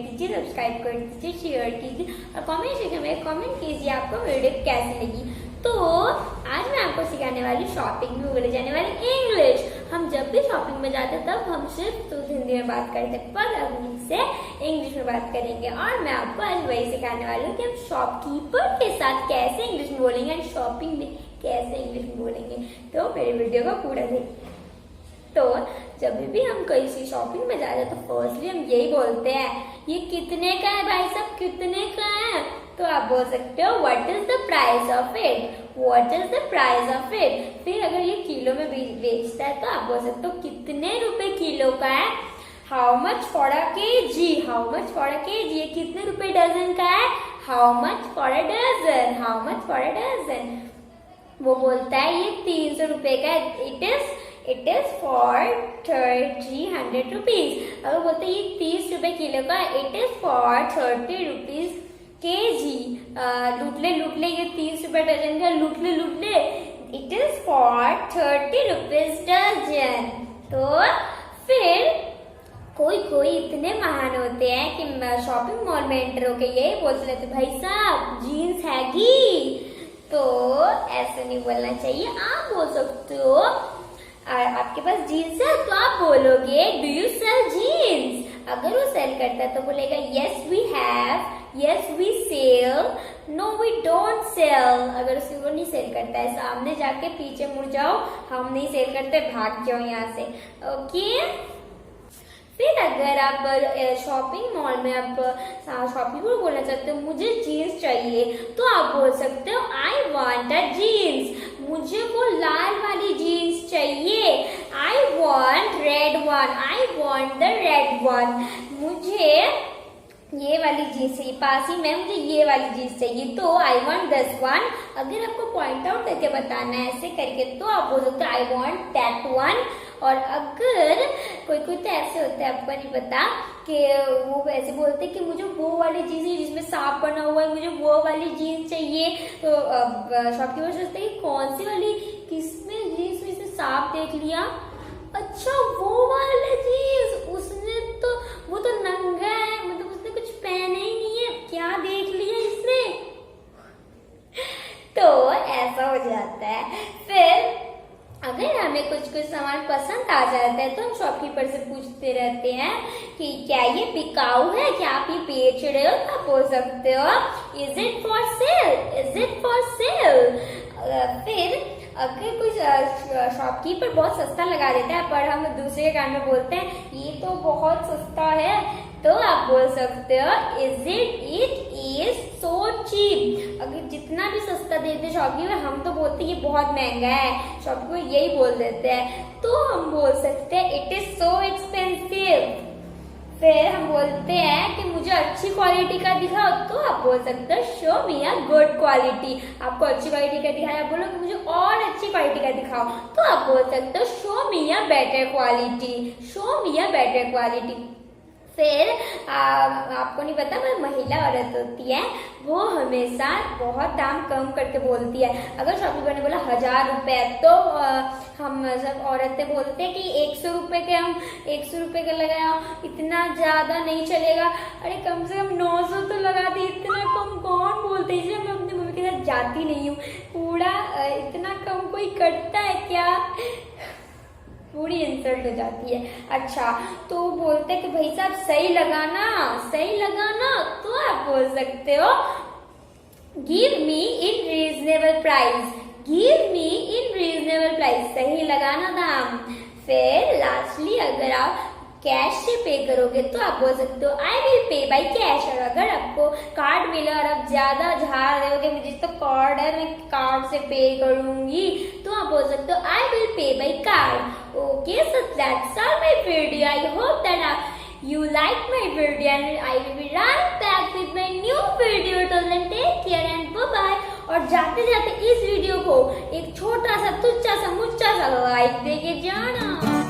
कीजिए, सब्सक्राइब कर दीजिए, शेयर कीजिए और कमेंट सेक्शन में कमेंट कीजिए आपको वीडियो कैसी लगी। तो आज मैं आपको सिखाने वाली शॉपिंग में बोले जाने वाली इंग्लिश। हम जब भी शॉपिंग में जाते हैं तब हम सिर्फ हिंदी में बात करते हैं, पर अब से इंग्लिश में बात करेंगे और मैं आपको आज वही सिखाने वाली हूँ कि हम शॉपकीपर के साथ कैसे इंग्लिश में बोलेंगे और शॉपिंग में कैसे इंग्लिश में बोलेंगे। तो मेरे वीडियो को पूरा देखिए। तो जब भी हम कहीं शॉपिंग में जाते हैं तो फर्स्टली हम यही बोलते हैं, ये कितने का है भाई साहब, कितने का है? तो आप बोल सकते हो what is the price of it, what is the price of it. फिर अगर ये किलो में बेचता है तो आप बोल सकते हो कितने रुपए किलो का है। How much for a KG, how much for a KG, ये कितने रुपए डजन का है। How much for a dozen, how much for a dozen. वो बोलता है ये 300 रुपए का है, इट इज फॉर 300 रुपीज। अगर बोलते हैं ये 30 रुपए किलो का, it is for 30 rupees KG. लूट ले ये 30 रुपए डजन का, लूट ले, it is for 30 rupees dozen. तो फिर कोई इतने महान होते हैं कि शॉपिंग मॉल में एंटर होके यही बोल लेते, भाई साहब जीन्स हैगी। तो ऐसे नहीं बोलना चाहिए। आप बोल सकते हो आपके पास जीन्स है तो आप बोलोगे डू यू सेल जीन्स। अगर वो सेल करता है तो बोलेगा yes we have, yes we sell, no we don't sell. अगर उसको वो नहीं सेल करता है सामने जाके पीछे मुड़ जाओ, हम नहीं सेल करते, भाग जाओ यहाँ से। ओके। फिर अगर आप शॉपिंग मॉल में आप शॉपिंग को बोलना चाहते हो मुझे जीन्स चाहिए तो आप बोल सकते हो आई वॉन्ट अ जीन्स, मुझे वो लाल वाली जीन्स चाहिए। I want red one, I want the red one, मुझे ये वाली जीन्स चाहिए, पास ही में मुझे ये वाली जीन्स चाहिए तो आई वॉन्ट दिस वन। अगर आपको पॉइंट आउट करके बताना है ऐसे करके तो आप बोल सकते हो आई वॉन्ट दैट वन। और अगर कोई तो ऐसे होते हैं आपको नहीं पता कि वो ऐसे बोलते हैं कि मुझे वो वाली जीन्स है जिसमें सांप बना हुआ है, मुझे वो वाली जीन्स चाहिए। तो शॉपकीपर सोचते हैं कौन सी वाली, किसमें जीन्स में सांप देख लिया, अच्छा वो वाला जीन्स, उसने तो वो तो नंगा है, मतलब उसने कुछ पहना ही नहीं है, क्या देख लिया इसने। तो ऐसा हो जाता है। फिर अगर हमें कुछ सामान पसंद आ जाता है तो हम शॉपकीपर से पूछते रहते हैं कि क्या ये बिकाऊ है, क्या आप ये बेच रहे हो। तो आप बोल सकते हो is it for sale, is it for sale. फिर अगर कोई शॉपकीपर बहुत सस्ता लगा देता है पर हम दूसरे कान में बोलते हैं ये तो बहुत सस्ता है, तो आप बोल सकते हो इट इज सो चीप। अगर जितना भी सस्ता देते शॉपकीपर, हम तो बोलते हैं ये बहुत महंगा है, शॉपकीपर यही बोल देते हैं तो हम बोल सकते हैं इट इज सो एक्सपेंसिव। फिर हम बोलते हैं कि मुझे अच्छी क्वालिटी का दिखाओ तो आप बोल सकते हो show me a good quality. आपको अच्छी क्वालिटी का दिखाया, आप बोलो कि मुझे और अच्छी क्वालिटी का दिखाओ तो आप बोल सकते हो show me a better quality, show me a better quality. फिर आपको नहीं पता पर महिला औरत होती है वो हमेशा बहुत दाम कम करके बोलती है। अगर शॉपकीपर ने बोला 1000 रुपए तो हम सब औरतें बोलते हैं कि 100 रुपए के, हम 100 रुपए का लगाया, इतना ज्यादा नहीं चलेगा, अरे कम से कम 900 तो लगा दी, इतना कम कौन बोलते। इसलिए मैं अपनी मम्मी के साथ जाती नहीं हूँ, पूरा इतना कम कोई करता है क्या, पूरी इंसल्ट हो जाती है। अच्छा तो बोलते हैं कि भाई साहब सही लगाना, सही लगाना तो आप बोल सकते हो गिव मी इन रीजनेबल प्राइस, गिव मी इन रीजनेबल प्राइस, सही लगाना दाम। फिर लास्टली अगर आप कैश से पे करोगे तो आप बोल सकते हो I will pay by cash. और अगर आपको कार्ड मिला और आप ज्यादा झाड़ रहे हो कि मुझे तो कार्ड है मैं कार्ड से पे करूंगी तो आप बोल सकते हो I will pay by card. Okay, so that's all my video. I hope that you like my video and I will be right back with my new video. Till then take care and bye bye. और जाते जाते इस video को एक छोटा सा तुच्चा सा मुच्चा सा लाइक देके जाना।